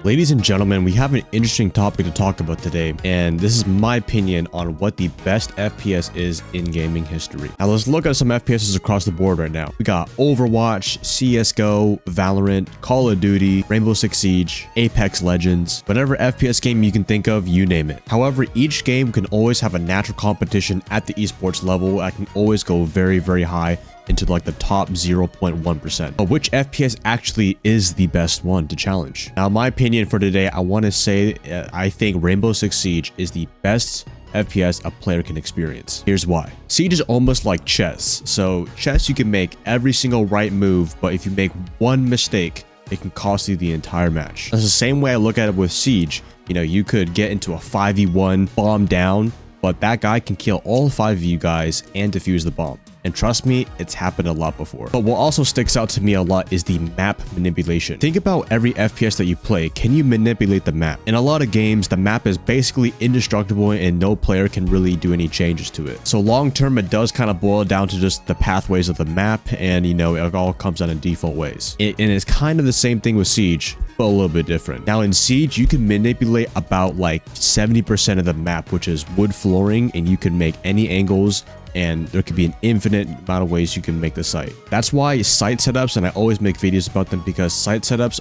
Ladies and gentlemen, we have an interesting topic to talk about today, and this is my opinion on what the best FPS is in gaming history. Now let's look at some FPSs across the board right now. We got Overwatch, CSGO, Valorant, Call of Duty, Rainbow Six Siege, Apex Legends, whatever FPS game you can think of, you name it. However, each game can always have a natural competition at the esports level that can always go very, very high into like the top 0.1%. But which FPS actually is the best one to challenge? Now, my opinion for today, I want to say I think Rainbow Six Siege is the best FPS a player can experience. Here's why. Siege is almost like chess. So chess, you can make every single right move, but if you make one mistake, it can cost you the entire match. That's the same way I look at it with Siege. You know, you could get into a 5v1, bomb down, but that guy can kill all 5 of you guys and defuse the bomb. And trust me, it's happened a lot before. But what also sticks out to me a lot is the map manipulation. Think about every FPS that you play. Can you manipulate the map? In a lot of games, the map is basically indestructible and no player can really do any changes to it. So long term, it does kind of boil down to just the pathways of the map, and you know, it all comes out in default ways. And it's kind of the same thing with Siege, but a little bit different. Now in Siege, you can manipulate about like 70% of the map, which is wood flooring, and you can make any angles, and there could be an infinite amount of ways you can make the site. That's why site setups, and I always make videos about them, because site setups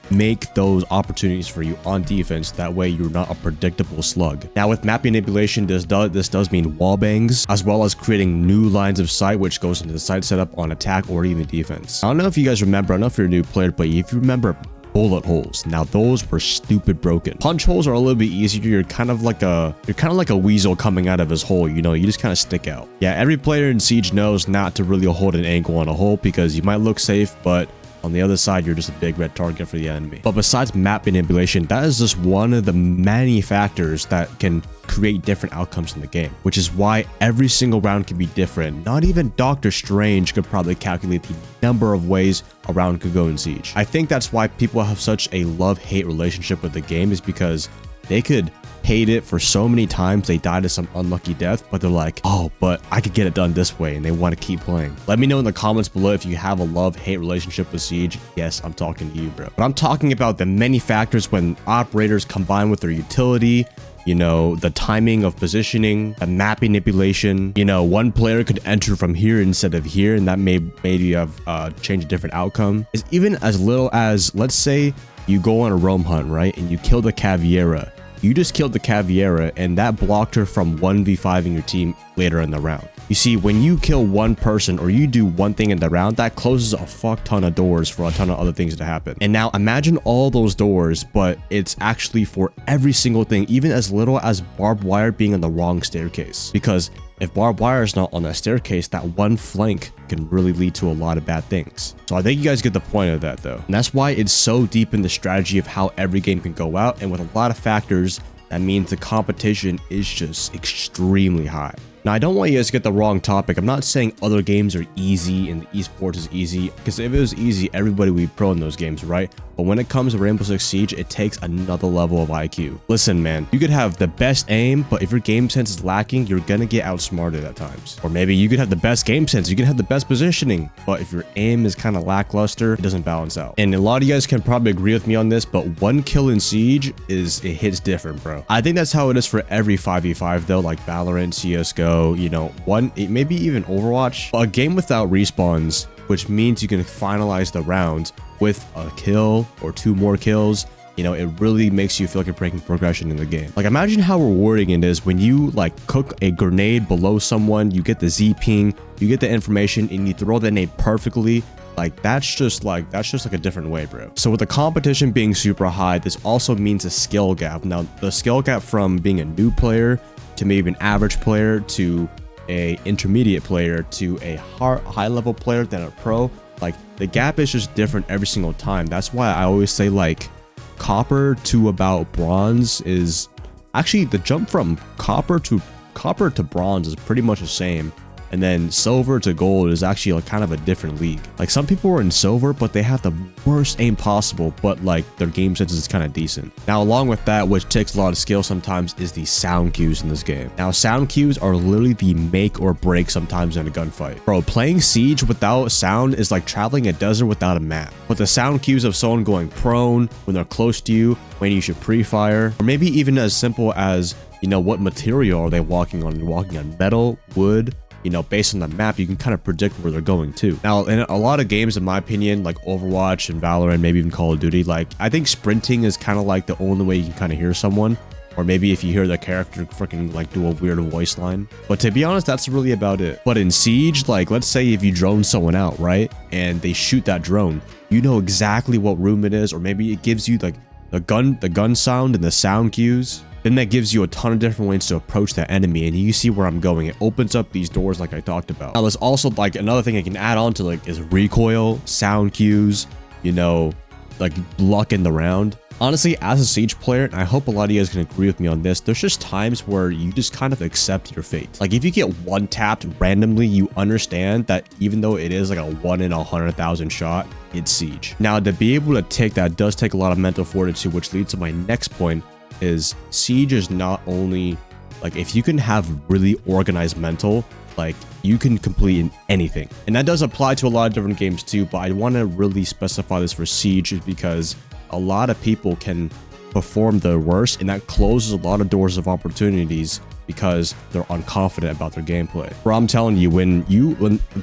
make those opportunities for you on defense. That way you're not a predictable slug. Now with map manipulation, this does mean wall bangs, as well as creating new lines of sight, which goes into the site setup on attack or even defense. I don't know if you guys remember, I don't know if you're a new player, but if you remember bullet holes, now those were stupid broken. Punch holes are a little bit easier. You're kind of like a weasel coming out of his hole, you know, you just kind of stick out. Yeah, every player in Siege knows not to really hold an angle on a hole, because you might look safe, but on the other side, you're just a big red target for the enemy. But besides map manipulation, that is just one of the many factors that can create different outcomes in the game, which is why every single round can be different. Not even Doctor Strange could probably calculate the number of ways a round could go in Siege. I think that's why people have such a love-hate relationship with the game, is because they could hate it for so many times they died to some unlucky death, but they're like, oh, but I could get it done this way, and they want to keep playing. Let me know in the comments below if you have a love-hate relationship with Siege. Yes, I'm talking to you, bro. But I'm talking about the many factors when operators combine with their utility, you know, the timing of positioning, the map manipulation. You know, one player could enter from here instead of here, and that may maybe have changed a different outcome. It's even as little as, let's say you go on a roam hunt, right, and you kill the Caveira. You just killed the Caveira, and that blocked her from 1v5 in your team later in the round. You see, when you kill one person or you do one thing in the round, that closes a fuck ton of doors for a ton of other things to happen. And now imagine all those doors, but it's actually for every single thing, even as little as barbed wire being on the wrong staircase. Because if barbed wire is not on that staircase, that one flank can really lead to a lot of bad things. So I think you guys get the point of that though. And that's why it's so deep in the strategy of how every game can go out, and with a lot of factors, that means the competition is just extremely high. Now, I don't want you guys to get the wrong topic. I'm not saying other games are easy and the esports is easy, because if it was easy, everybody would be pro in those games, right? But when it comes to Rainbow Six Siege, it takes another level of IQ. Listen, man, you could have the best aim, but if your game sense is lacking, you're gonna get outsmarted at times. Or maybe you could have the best game sense, you can have the best positioning, but if your aim is kind of lackluster, it doesn't balance out. And a lot of you guys can probably agree with me on this, but one kill in Siege it hits different, bro. I think that's how it is for every 5v5 though, like Valorant, CSGO, you know, maybe even Overwatch. A game without respawns, which means you can finalize the round with a kill or 2 more kills, you know, it really makes you feel like you're breaking progression in the game. Like, imagine how rewarding it is when you like cook a grenade below someone, you get the Z ping, you get the information, and you throw the grenade perfectly. Like, that's just like a different way, bro. So with the competition being super high, this also means a skill gap. Now, the skill gap from being a new player to maybe an average player to a intermediate player to a high level player than a pro, like, the gap is just different every single time. That's why I always say, like, copper to about bronze is actually the jump from copper to bronze is pretty much the same And then silver to gold is actually like kind of a different league. Like some people are in silver, but they have the worst aim possible, but like their game sense is kind of decent. Now, along with that, which takes a lot of skill sometimes, is the sound cues in this game. Now, sound cues are literally the make or break sometimes in a gunfight. Bro, playing Siege without sound is like traveling a desert without a map. But the sound cues of someone going prone, when they're close to you, when you should pre-fire, or maybe even as simple as, you know, what material are they walking on? They're walking on metal, wood. You know, based on the map, you can kind of predict where they're going to. Now, in a lot of games, in my opinion, like Overwatch and Valorant, maybe even Call of Duty, like I think sprinting is kind of like the only way you can kind of hear someone. Or maybe if you hear the character freaking like do a weird voice line. But to be honest, that's really about it. But in Siege, like let's say if you drone someone out, right? And they shoot that drone, you know exactly what room it is, or maybe it gives you like the gun sound and the sound cues. Then that gives you a ton of different ways to approach that enemy, and you see where I'm going. It opens up these doors like I talked about. Now, there's also like another thing I can add on to like is recoil, sound cues, you know, like luck in the round. Honestly, as a Siege player, and I hope a lot of you guys can agree with me on this, there's just times where you just kind of accept your fate. Like if you get one tapped randomly, you understand that even though it is like a 1 in 100,000 shot, it's Siege. Now, to be able to take that does take a lot of mental fortitude, which leads to my next point. Is Siege is not only like if you can have really organized mental, like you can complete anything, and that does apply to a lot of different games too, but I want to really specify this for Siege is because a lot of people can perform their worst, and that closes a lot of doors of opportunities because they're unconfident about their gameplay. Bro, I'm telling you, when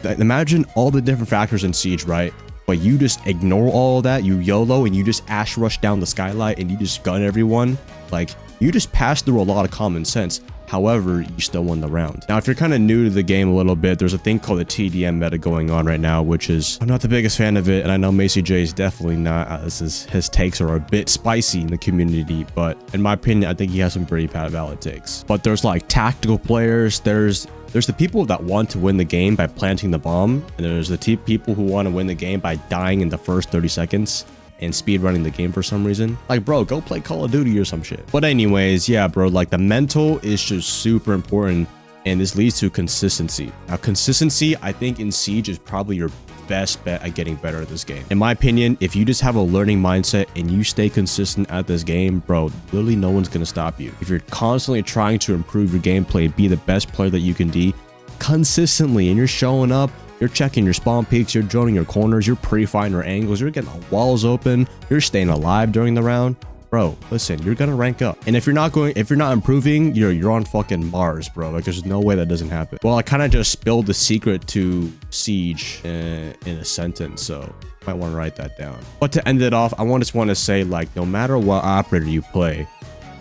imagine all the different factors in Siege, right? But you just ignore all of that, you YOLO, and you just ash rush down the skylight and you just gun everyone. Like, you just pass through a lot of common sense. However, you still won the round. Now, if you're kind of new to the game a little bit, there's a thing called the TDM meta going on right now, which is, I'm not the biggest fan of it, and I know Macy J is definitely not. His takes are a bit spicy in the community, but in my opinion, I think he has some pretty valid takes. But there's like tactical players, there's the people that want to win the game by planting the bomb, and there's the people who want to win the game by dying in the first 30 seconds and speed running the game for some reason. Like, bro, go play Call of Duty or some shit. But anyways, yeah, bro, like the mental is just super important, and this leads to consistency. Now, consistency, I think in Siege is probably your best bet at getting better at this game. In my opinion, if you just have a learning mindset and you stay consistent at this game, bro, literally no one's gonna stop you. If you're constantly trying to improve your gameplay, be the best player that you can be consistently, and you're showing up, you're checking your spawn peaks, you're droning your corners, you're pre-firing your angles, you're getting the walls open, you're staying alive during the round, bro, listen, you're gonna rank up. And if you're not improving, you're on fucking Mars, bro. Like, there's no way that doesn't happen. Well, I kind of just spilled the secret to Siege in a sentence, so might want to write that down. But to end it off, I just want to say, like, no matter what operator you play,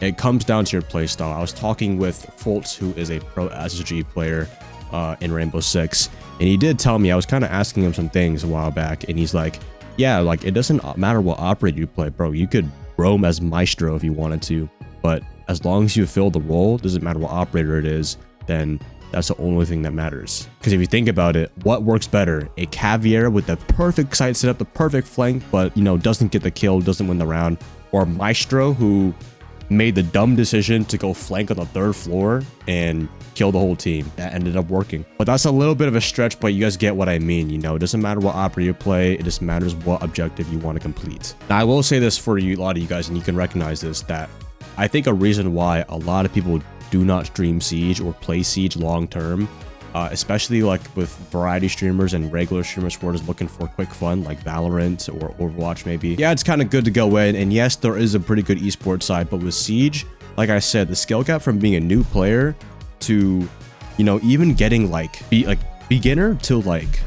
it comes down to your playstyle. I was talking with Fultz, who is a pro SSG player in Rainbow Six, and he did tell me, I was kind of asking him some things a while back, and he's like, yeah, like, it doesn't matter what operator you play, bro. You could roam as Maestro if you wanted to, but as long as you fill the role, doesn't matter what operator it is, then that's the only thing that matters. Because if you think about it, what works better? A Caviar with the perfect site setup, the perfect flank, but, you know, doesn't get the kill, doesn't win the round, or Maestro, who made the dumb decision to go flank on the 3rd floor and kill the whole team. That ended up working. But that's a little bit of a stretch, but you guys get what I mean. You know, it doesn't matter what opera you play, it just matters what objective you want to complete. Now, I will say this for you, a lot of you guys, and you can recognize this, that I think a reason why a lot of people do not stream Siege or play Siege long term, especially like with variety streamers and regular streamers who are just looking for quick fun, like Valorant or Overwatch maybe. Yeah, it's kind of good to go in, and yes, there is a pretty good esports side, but with Siege, like I said, the skill gap from being a new player to, you know, even getting beginner to like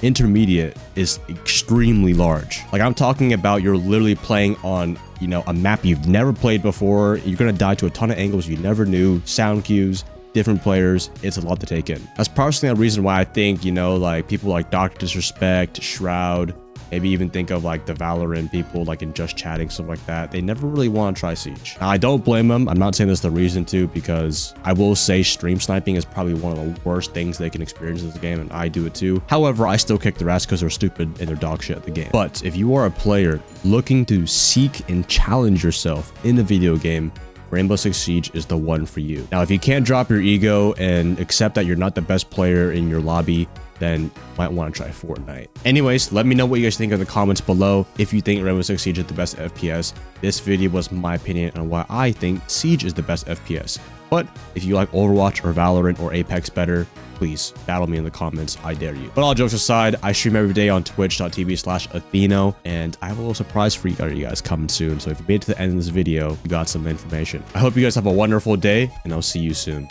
intermediate is extremely large. Like, I'm talking about you're literally playing on, you know, a map you've never played before. You're gonna die to a ton of angles you never knew, sound cues, different players. It's a lot to take in. That's personally a reason why I think, you know, like people like Dr. Disrespect, Shroud, maybe even think of like the Valorant people, like in Just Chatting, stuff like that, they never really want to try Siege. Now, I don't blame them. I'm not saying that's the reason to, because I will say stream sniping is probably one of the worst things they can experience in this game, and I do it too. However, I still kick their ass because they're stupid and they're dog shit at the game. But if you are a player looking to seek and challenge yourself in the video game, Rainbow Six Siege is the one for you. Now, if you can't drop your ego and accept that you're not the best player in your lobby, then you might want to try Fortnite. Anyways, let me know what you guys think in the comments below. If you think Rainbow Six Siege is the best FPS, this video was my opinion on why I think Siege is the best FPS. But if you like Overwatch or Valorant or Apex better, please battle me in the comments. I dare you. But all jokes aside, I stream every day on twitch.tv/Athieno, and I have a little surprise for you guys coming soon. So if you made it to the end of this video, you got some information. I hope you guys have a wonderful day, and I'll see you soon.